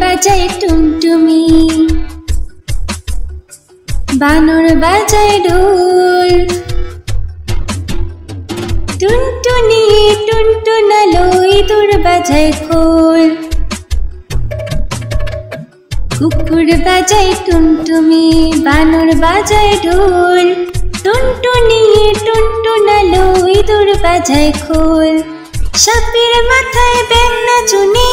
বাজায় টুনটুমি, বানর বাজায় ঢোল। টুনটুনি টুনটুনালো ইঁদুর বাজায় খোল। কুকুর বাজায় টুনটুমি, বানর বাজায় ঢোল। টুনটুনি টুনটুনালো ইঁদুর বাজায় খোল। সাপের মাথায় ব্যাঙ নাচুনি,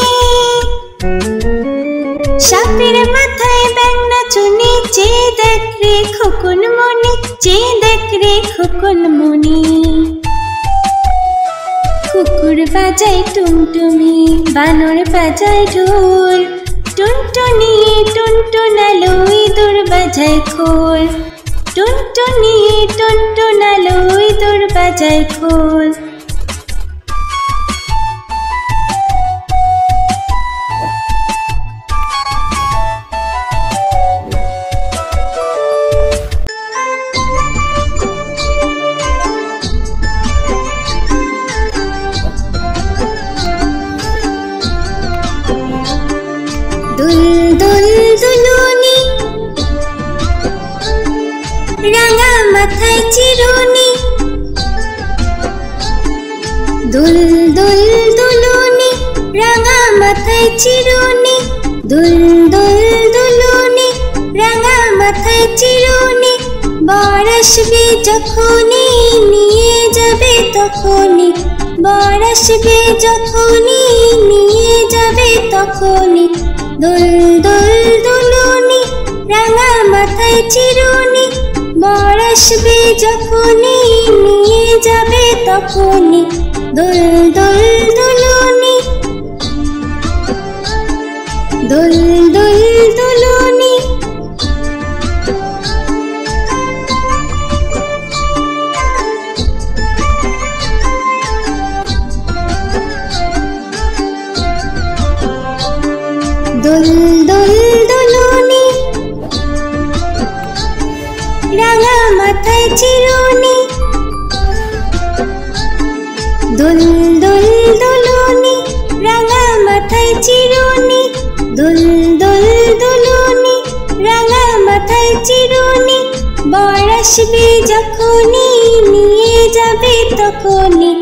সাপের মাথায় ব্যাঙ নাচুনি। চেয়ে দেখ রে খোকন মনি, চেয়ে দেখ রে খোকন মনি। কুকুর বাজায় টুনটুমি, বানর বাজায় ঢোল। টুনটুনি টুনটুনালো ইঁদুর বাজায় খোল। টুনটুনি টুনটুনালো ইঁদুর বাজায় খোল। দুল দুল দুলুনি, রাঙা মাথায় চিরুনি। দুল দুল দুলুনি, রাঙা মাথায় চিরুনি। দুল দুল দুলুনি, রাঙা মাথায় চিরুনি। বর আসবে যখনই নিয়ে যাবে তখনই, বর আসবে যখনই নিয়ে যাবে তখনই। দুল দুল দুলুনি, রাঙা মাথায় চিরুনি। বর আসবে যখনই নিয়ে যাবে তখনই। দুল দুল দুলুনি, দুল দুল দুলুনি। দুল দুল দুলুনি, রাঙা মাথায় চিরুনি। দুল দুল দুলুনি, রাঙা মাথায় চিরুনি। দুল দুল দুলুনি, রাঙা মাথায় চিরুনি। বর আসবে যখনই নিয়ে যাবে তখনই,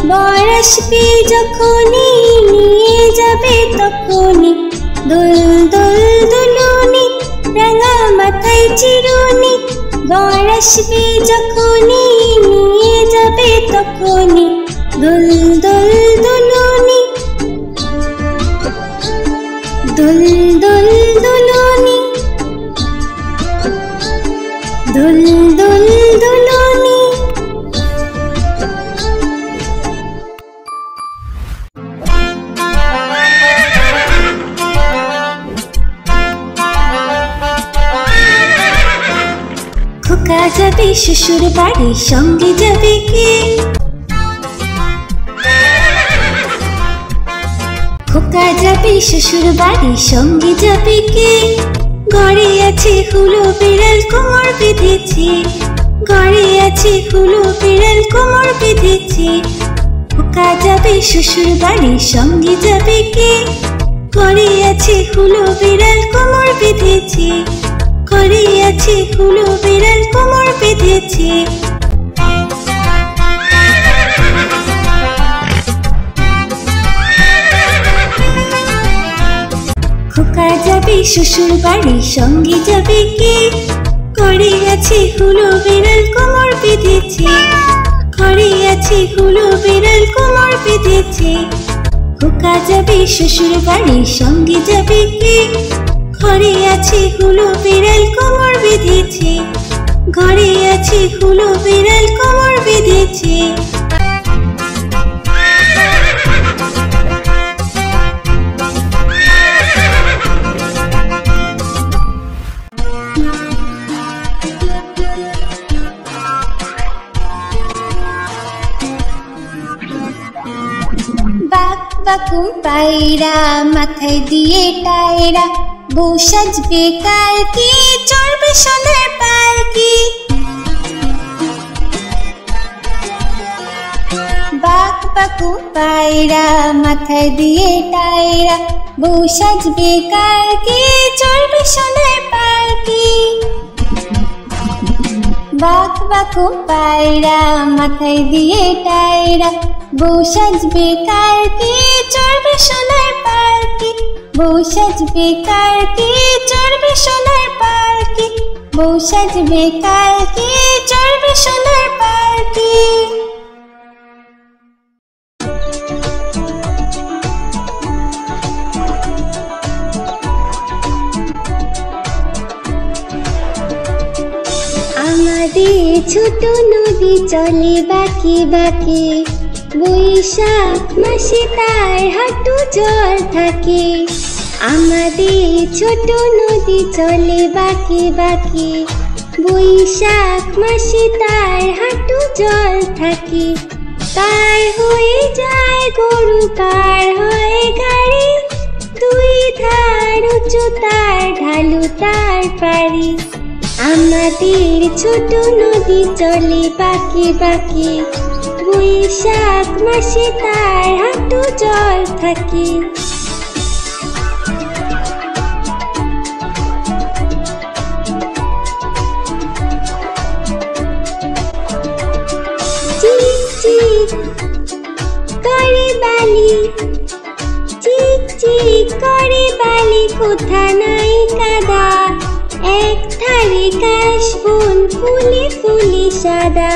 বর আসবে যখনই নিয়ে যাবে তখনই। দুল দুল দুলুনি, রাঙা মাথায় চিরুনি। বর আসবে যখনই নিয়ে যাবে তখনই। দুল দুল দুলুনি, দুল দুল দুলুনি, দুল দুল দুলুনি। খোকা যাবে শ্বশুর বাড়ি, সঙ্গে যাবে কে? খোকা যাবে শ্বশুর বাড়ি, সঙ্গে যাবে কে? ঘরে আছে হুলো বিড়াল কোমর বেঁধেছে, ঘরে আছে হুলো বিড়াল কোমর বেঁধেছে। খোকা যাবে শ্বশুর বাড়ি, সঙ্গে যাবে কে? ঘরে আছে হুলো বিড়াল কোমর বেঁধেছে, ঘরে আছে হুলো বিড়াল কোমর বেঁধেছে। খোকা যাবে শ্বশুর বাড়ি, সঙ্গে যাবে কে? ঘরে আছে হুলো বিড়াল কোমর বেঁধেছে, ঘরে আছে হুলো বিড়াল কোমর বেঁধেছে। খোকা যাবে শ্বশুর বাড়ি, সঙ্গে যাবে কে? ঘরে আছে হুলো বিড়াল কোমর বেঁধেছে, ঘরে আছে হুলো বিড়াল কোমর বেঁধেছে। বাক বাকুম পায়রা, মাথায় দিয়ে টায়রা, বউ সাজবে কালকে, চড়বে সোনার পালকি। বাক বাকু পায়রা মাথায় দিয়ে টায়রা, বউ সাজবে কালকে চড়বে সোনার পালকি। বাক বাকু পায়রা মাথায় দিয়ে টায়রা, বউ সাজবে কালকে চড়বে সোনার পালকি। বউ সাজবে কালকে চড়বে সোনার পালকি, বউ সাজবে কালকে চড়বে সোনার পালকি। আমাদের ছোট নদী চলে বাঁকে বাঁকে, বৈশাখ মাসে তার হাঁটু জল থাকে। আমাদের ছোট নদী চলে বাঁকে বাঁকে, বৈশাখ মাসে তার হাঁটু জল থাকে। পার হয়ে যায় গরু, পার হয় গাড়ি, দুই ধার উঁচু তার ঢালু তার পারি। আমাদের ছোট নদী চলে বাঁকে বাঁকে, বৈশাখ মাসে তার হাঁটু জল থাকে। চিক চিক করে বালি, চিক চিক করে বালি, কোথা নাই কাদা, এক ধারে কাশবন ফুলে ফুলে সাদা।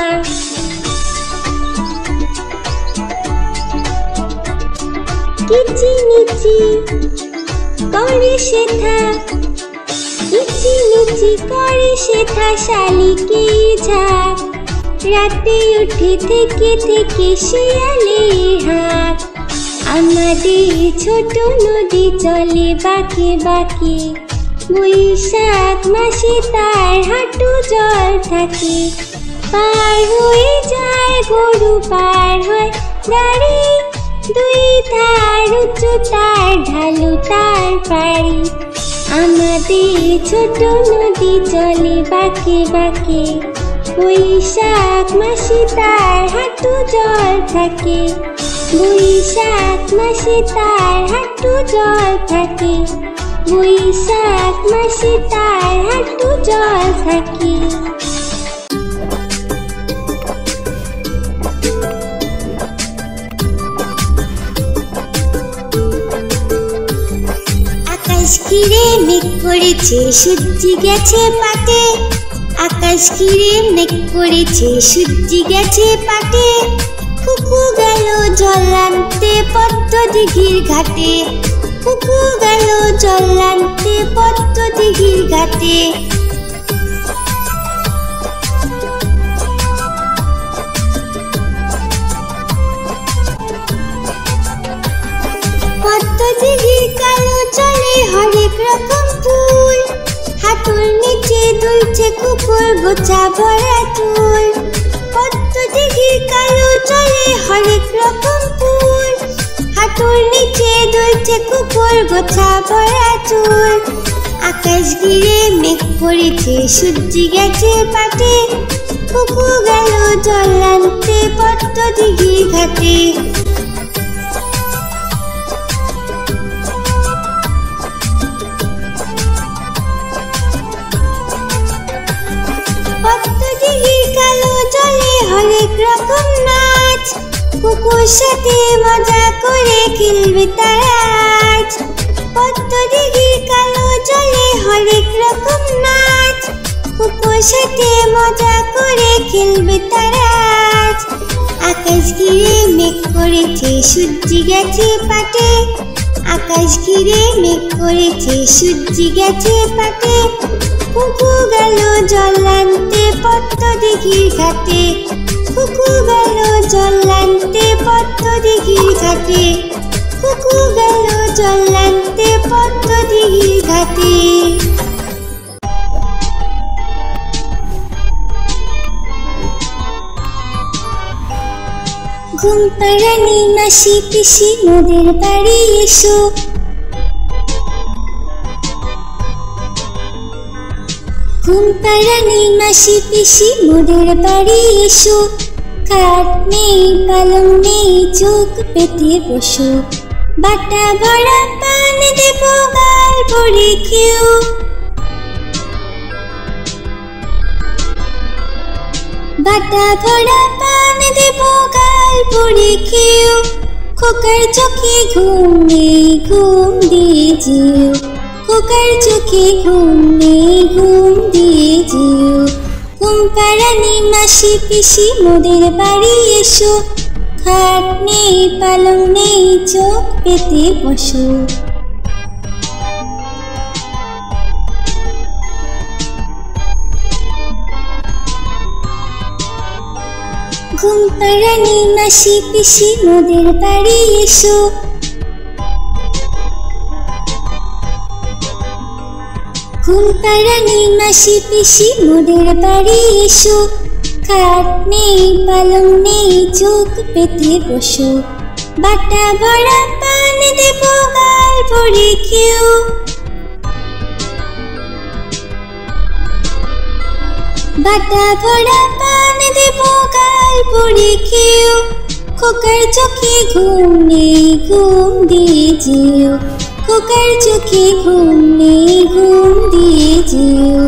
কিচিমিচি করে শেথা, কিচিমিচি করে শেথা শালিকে ঝাঁক, রাতে উঠে থেকে থেকে শিয়ালে হাঁক। আমাদের ছোট নদী চলে বাঁকে বাঁকে, বৈশাখ মাসে তার হাঁটু জল থাকে। পার হয়ে যায় গরু, পার হয় গাড়ি, দুই ধার উঁচু তার ঢালু তার পারি। আমাদের ছোট নদী চলে বাঁকে বাঁকে, বৈশাখ মাসে তার হাঁটু জল থাকে। বৈশাখ মাসে তার হাঁটু জল থাকে, বৈশাখ মাসে তার হাঁটু জল থাকে। আকাশ ঘিরে মেঘ করেছে, সূর্যি গেছে পাটে। আকাশ ঘিরে মেঘ করেছে, সূর্যি গেছে পাটে। কুকু গেল জল আনতে পদ্ম দিঘির ঘাটে, কুকু গেল জল আনতে পদ্ম দিঘির ঘাটে। পদ্ম দিঘির কালো জলে হরেক রকম ফুল, হাঁটুর নিচে দুলছে কুকুর গোছা ভরা চুল। পদ্ম দিঘির কালো জলে হরেক রকম ফুল, হাঁটুর নিচে দুলছে কুকুর গোছা ভরা চুল। আকাশ ঘিরে মেঘ করেছে, সূর্যি গেছে পাটে। কুকু গেল জল আনতে পদ্ম দিঘির ঘাটে। পদ্ম দিঘির কালো জলে হরেক রকম নাচ, কুকুর সাথে মজা করে খেলবে তারা আজ। পদ্ম দিঘির কালো জলে হরেক রকম নাচ, কুকুর সাথে মজা করে খেলবে তারা আজ। আকাশ ঘিরে মেঘ করেছে, সূর্যি গেছে পাটে। আকাশ ঘিরে মেঘ করেছে, সূর্যি গেছে পাটে। কুকু গেল জল আনতে পদ্ম দিঘির ঘাটে, কুকু গেল জল আনতে পদ্ম দিঘির ঘাটে। কুকু গেল জল আনতে পদ্ম দিঘির ঘাটে। ঘুম পাড়ানি মাসি পিসি মোদের বাড়ি এসো। ঘুম পাড়ানি মাসি পিসি মোদের বাড়ি এসো। খাট নেই পালং নেই চোখ পেতে বসো বাটা ভরা পান দেব গাল ভরে খেও বাটা ভরা পান দেব গাল ভরে খেও খোকার চোখে ঘুম নেই ঘুম দিয়ে যেও খোকার চোখে ঘুম নেই ঘুম দিয়ে যেও ঘুম পাড়ানি মাসি পিসি মোদের বাড়ি এসো খাট নেই পালং নেই চোখ পেতে বসো ঘুম পাড়ানি মাসি পিসি মোদের বাড়ি এসো ঘুম পাড়ানি মাসি পিসি মোদের বাড়ি এসো খাট নেই পালং নেই চোখ পেতে বসো বাটা ভরা পান দেব গাল ভরে খেও বাটা ভরা পান দেব গাল ভরে খেও খোকার চোখে ঘুম নেই ঘুম দিয়ে যেও খোকার চোখে ঘুম নেই ঘুম দিয়ে যেও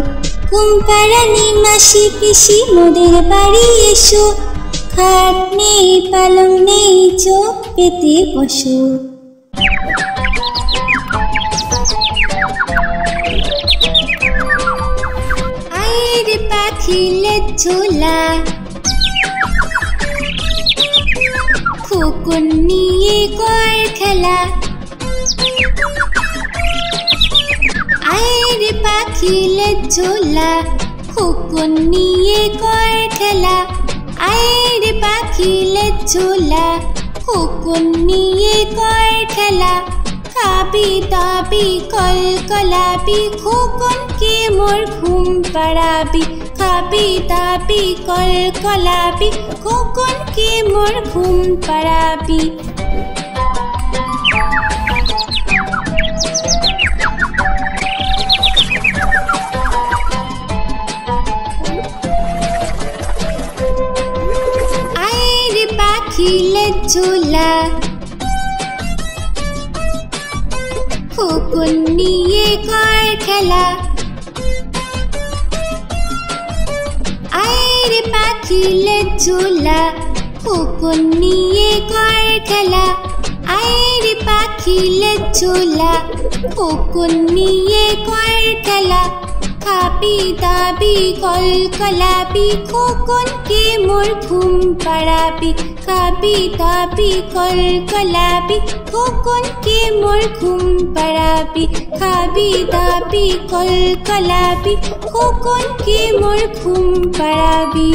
ঘুম পাড়ানি মাসি পিসি মোদের বাড়ি এসো খাট নেই পালং নেই চোখ পেতে বসো আয়ের পাখি লেজ ঝোলা খোকন নিয়ে কর খেলা আয়ের পাখি লেজ ঝোলা খোকন নিয়ে কর খেলা আয়ের পাখি লেজ ঝোলা খোকন নিয়ে কর খেলা খাবি দাবি কল কলাবি খোকনকে মোর ঘুম পাড়াবি খাবি দাবি কল কলাবি খোকনকে মোর ঘুম পাড়াবি আয়ের পাখি লেজ ঝোলা খোকন নিয়ে কর খেলা আয়ের পাখি লেজ ঝোলা খোকন নিয়ে কর খেলা আয়ের পাখি লেজ ঝোলা খোকন নিয়ে কর খেলা খাবি দাবি কল কলাবি খোকনকে মোর ঘুম পাড়াবি খাবি দাবি কল কলাবি খোকনকে মোর ঘুম পাড়াবি খাবি দাবি কল কলাবি খোকনকে মোর ঘুম পাড়াবি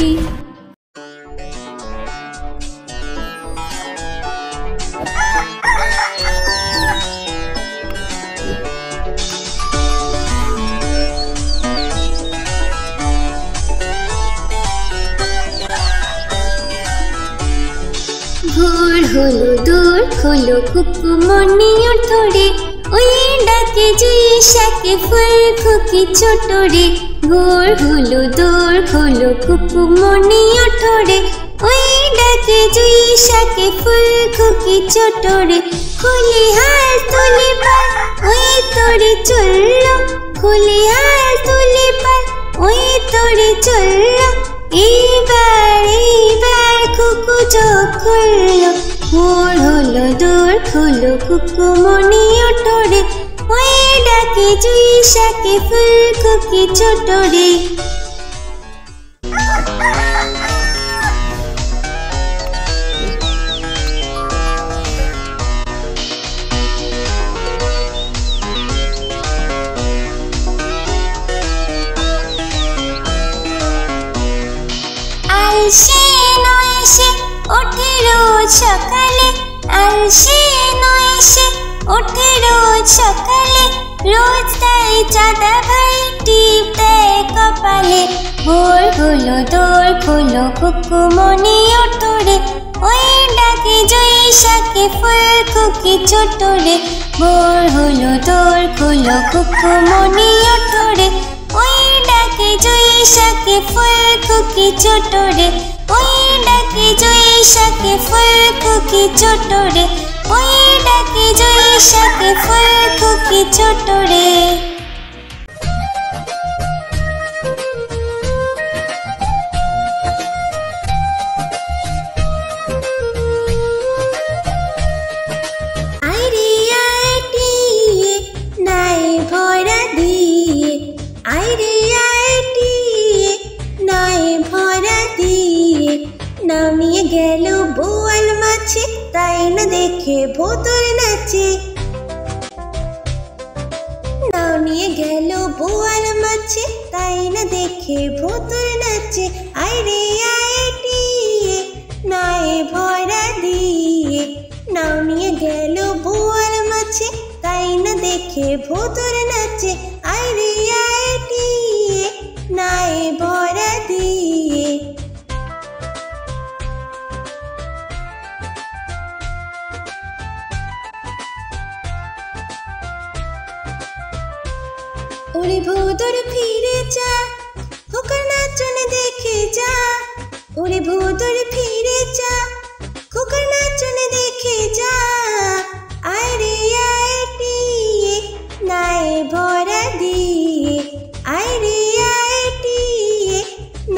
ভোর হলো দূর হলো কুকুমনি ওঠরে ওই ডাকে জুই শাকে ফুল খুকি ছোট রে ভোর হলো দূর হলো কুকুমনি ওঠরে ওই ডাকে জুই শাকে ফুল খুকি ছোট রে খুলি হাত তুলি পাল ওই তোরে চললো খুলি হাত তুলি পাল ওই তোরে চললো এইবার কুকু চোখ খুললো ভোর হলো দূর হলো কুকুমনি ওঠরে ওই ডাকে জুই শাকে ফুল খুকি ছোট রে আলসে নয় সে ওঠে রোজ সকালে আলসে নয় সে ওঠে রোজ সকালে রোজ তাই চাঁদা ভাই টিপ দেয় কপালে ভোর হলো দোর খোলো কুকুমনি ওঠরে ওই ডাকে জুই শাকে ফুল খুকি ছোট রে ভোর হলো দোর খোলো কুকুমনি ওঠরে ওই ডাকে জুই শাকে ফুল খুকি ছোট রে ওই ডাকে ডাকে জয়িষাকে ফুলখুকি ছোট রে, ওই ডাকে জয়িষাকে ফুলখুকি ছোট রে। নামিয়ে গেল বোয়াল মাছে, তাই না দেখে ভোতর নাচে। নামিয়ে গেল বোয়াল মাছে, তাই না দেখে ভোতর নাচে। আইরে আইটিয়ে নয় ভরা দিয়ে, নামিয়ে গেল বোয়াল মাছে, তাই না দেখে ভোতর নাচে। আইরে আইটিয়ে নয় ভরা দিয়ে। ওরে ভোদর ফিরে যা, খোকার নাচন দেখে যা। ওরে ভোদর ফিরে যা, খোকার নাচন দেখে যা। আইরে আইটিয়ে নাই ভরা দিয়ে, আইরে আইটিয়ে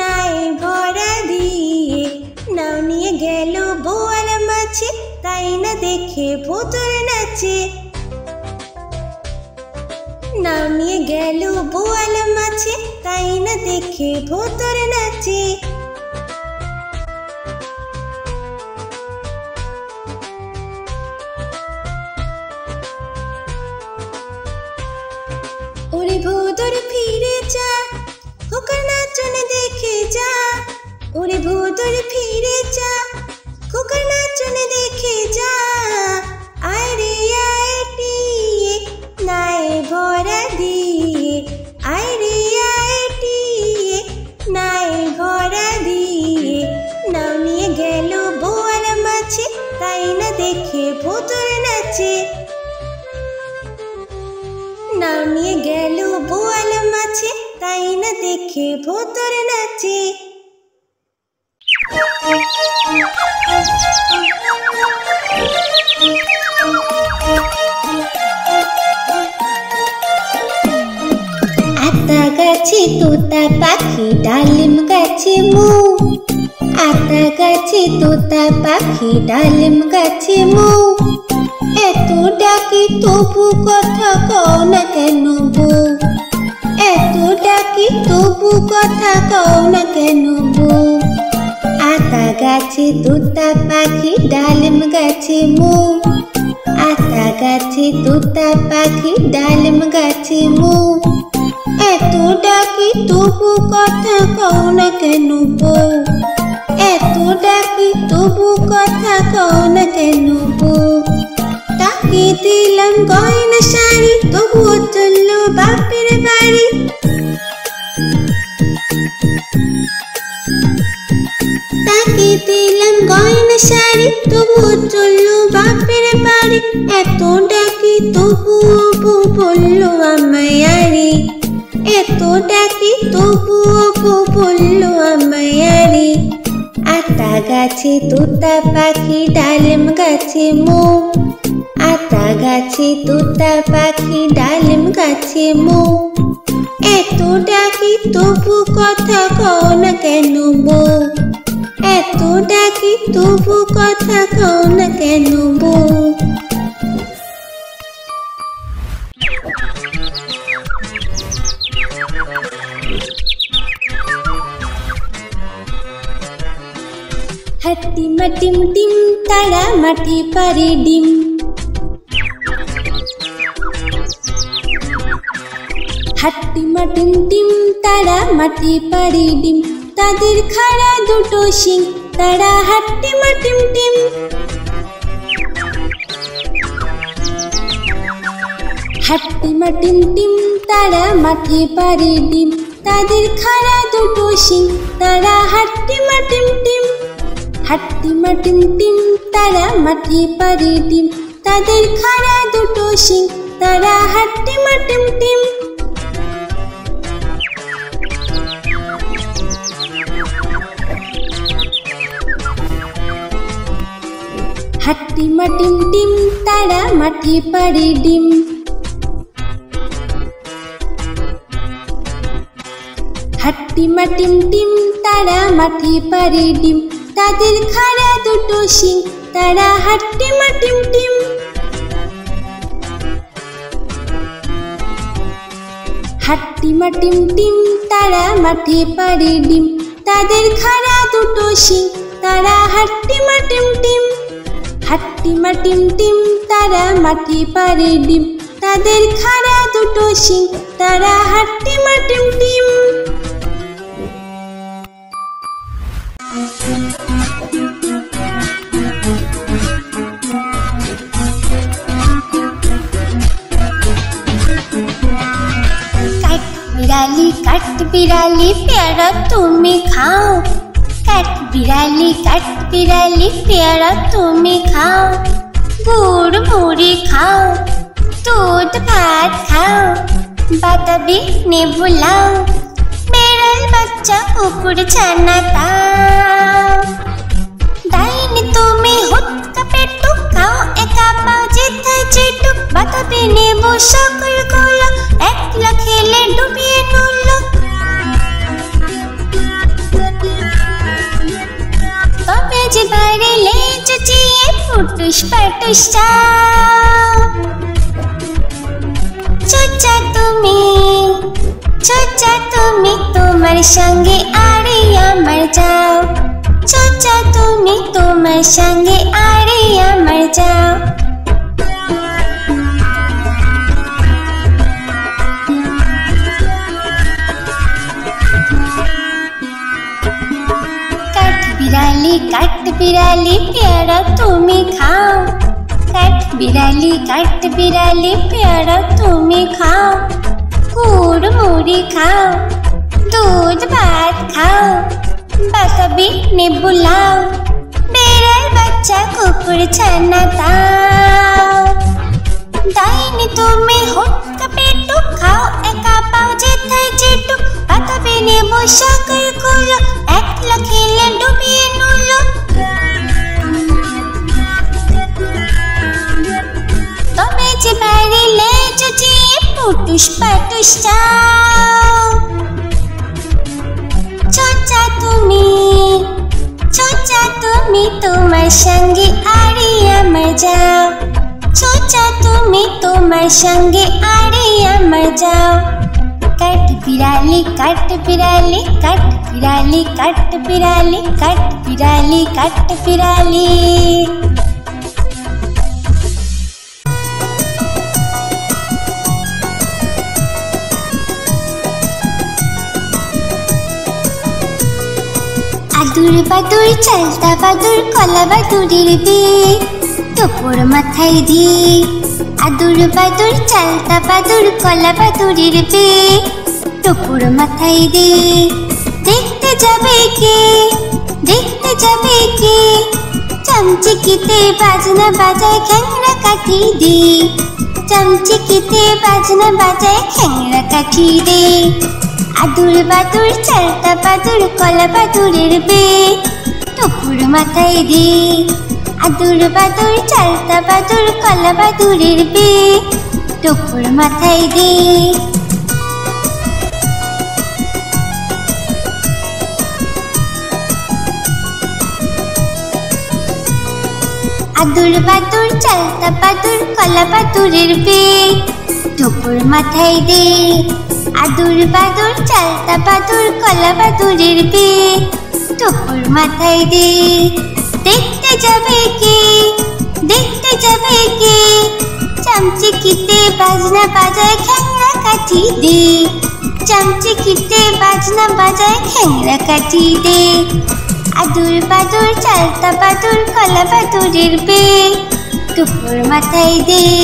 নাই ভরা দিয়ে। নাও নিয়ে গেল বোয়াল মাছে, তাই না দেখে ভোতর নাচে। নামিয়ে গেল বোয়াল মাছে, তাই না দেখে ভোতর নাচে। ওরে ভোতর ফিরে যা, খোকার নাচন দেখে যা। ওরে ভোতর ফিরে যা, খোকার নাচন দেখে যা। আইরে আইটিয়ে নাই ভরা দিয়ে, আইরে আইটিয়ে নাই ভরা দিয়ে। নাও নিয়ে গেল বোয়াল মাছে, তাই না দেখে ভোতর নাচে। নাও নিয়ে গেল বোয়াল মাছে, তাই না দেখে ভোতর নাচে। আতা গাছে তোতা পাখি, ডালিম গাছে মৌ। আতা গাছে তোতা পাখি, ডালিম গাছে মৌ। এত ডাকি তবু কথা কও না কেন বউ? এত ডাকি তবু কথা কও না কেন বউ? আতা গাছে তোতা পাখি, ডালিম গাছে মৌ। আতা গাছে তোতা পাখি, ডালিম গাছে মৌ। এত ডাকি তবু কথা কও না কেন বউ? এত ডাকি তবু কথা কও না কেন বউ? তাকে দিলাম গয়না শাড়ি, তবুও চললো বাপের বাড়ি। তাকে দিলাম গয়না শাড়ি, তবুও চললো বাপের বাড়ি। এত ডাকি তবুও বউ বললো আমায় আরে। এত ডাকি তবুও বউ বললো আমায় আরে। আতা গাছে তোতা পাখি, ডালিম গাছে মৌ। আতা গাছে তোতা পাখি, ডালিম গাছে মৌ। এত ডাকি তবু কথা কও না কেন বউ? এত ডাকি তবু কথা কও না কেন বউ? হাট্টিমা টিম টিম, তারা মাঠে পারে ডিম। হাট্টিমা টিম টিম, তারা মাঠে পারে ডিম। তাদের খাড়া দুটো শিং, তারা হাট্টিমা টিম টিম। হাট্টিমা টিম টিম, তারা মাঠে পারে ডিম। তাদের খাড়া দুটো শিং, তারা হাট্টিমা টিম টিম। হাট্টিমা টিম টিম, তারা মাঠে পারে ডিম। তাদের খাড়া দুটো শিং, তারা হাট্টিমা টিম টিম। হাট্টিমা টিম টিম তারা মাঠে পাড়ে ডিম। হাট্টিমা টিম টিম তারা মাঠে পাড়ে ডিম, তাদের খাড়া দুটো শিং, তারা হাট্টিমা টিম টিম। হাট্টিমা টিম টিম তারা মাঠে পাড়ে ডিম, তাদের খাড়া দুটো শিং, তারা হাট্টিমা টিম টিম। হাট্টিমা টিম টিম তারা মাঠে পাড়ে ডিম, তাদের খাড়া দুটো শিং, তারা হাট্টিমা টিম টিম। কাঠ বিড়ালি পেয়ারা তুমি খাও, কাঠ বিড়ালি পেয়ারা তুমি খাও। গুড় মুড়ি খাও, দুধ ভাত খাও, বাতাবি নেবু লাও, বেড়াল বাচ্চা কুকুর ছানা তাও। ডাইনি তুমি হুটকা পেটু খাও, একা পাও যেথায় যেটুক, বাতাবি নেবু সকল গোলা, একলা খেলে ডুবিয়ে নুল। তবে যে বাইরে লেজ চিয়ে ফুটুস পাটুস চাও। চোচা তুমি তোমার সঙ্গে আরে আমার যাও। চোচা তুমি তোমার সঙ্গে আরে আমার যাও। কাঠ বিড়ালি পেয়ারা তুমি খাও, কাঠ বিড়ালি পেয়ারা তুমি খাও। গুড় মুড়ি খাও, দুধ ভাত খাও, বাতাবি নেবু লাও, বেড়াল বাচ্চা কুকুর ছানা তাও। ডাইনি তুমি হুটকা পেটু খাও, একা পাও যেথায় যেটুক, বাতাবি নেবু সকল গুলো, একলা খেলে ডুবিয়ে নুল। তবে যে বাইরে লেজ চিয়ে ফুটুস পাটুস চাও। চোচা তুমি তোমার সঙ্গে আরে আমার যাও। চোচা তুমি তোমার সঙ্গে আরে আমার যাও। কাঠ বিড়ালি আদুর বাদুর চালতা বাদুর কলা বাদুরের বিয়ে, টোপর মাথায় দিয়ে। আদুর বাদুর চালতা বাদুর কলা বাদুরের বিয়ে, টোপর মাথায় দিয়ে। দেখতে যাবে কে চামচিকিতে বাজনা বাজায় খ্যাংরা কাঠি দিয়ে। চামচিকিতে বাজনা বাজায় খ্যাংরা কাঠি দিয়ে। আদুর বাদুর চালতা বাদুর কলা বাদুরের বিয়ে, টোপর মাথায় দিয়ে। আদুর বাদুর চালতা বাদুর কলা বাদুরের বিয়ে, টোপর মাথায় দিয়ে। আদুর বাদুর চালতা বাদুর কলা বাদুরের বিয়ে, টোপর মাথায় দিয়ে। আদুর বাদুর চালতা বাদুর কলা বাদুরের বিয়ে, টোপর মাথায় দিয়ে। দেখতে যাবে কে চামচিকিতে বাজনা বাজায় খ্যাংরা কাঠি দিয়ে। চামচিকিতে বাজনা বাজায় খ্যাংরা কাঠি দিয়ে। আদুর বাদুর চালতা বাদুর কলা বাদুরের বিয়ে, টোপর মাথায় দিয়ে।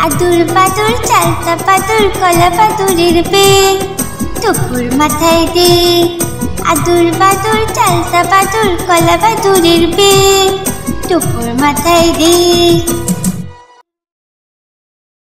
আদুর বাদুর চালতা বাদুর কলা বাদুরের বিয়ে, টোপর মাথায় দিয়ে। আদুর বাদুর চালতা বাদুর কলা বাদুরের বিয়ে, টোপর মাথায় দিয়ে।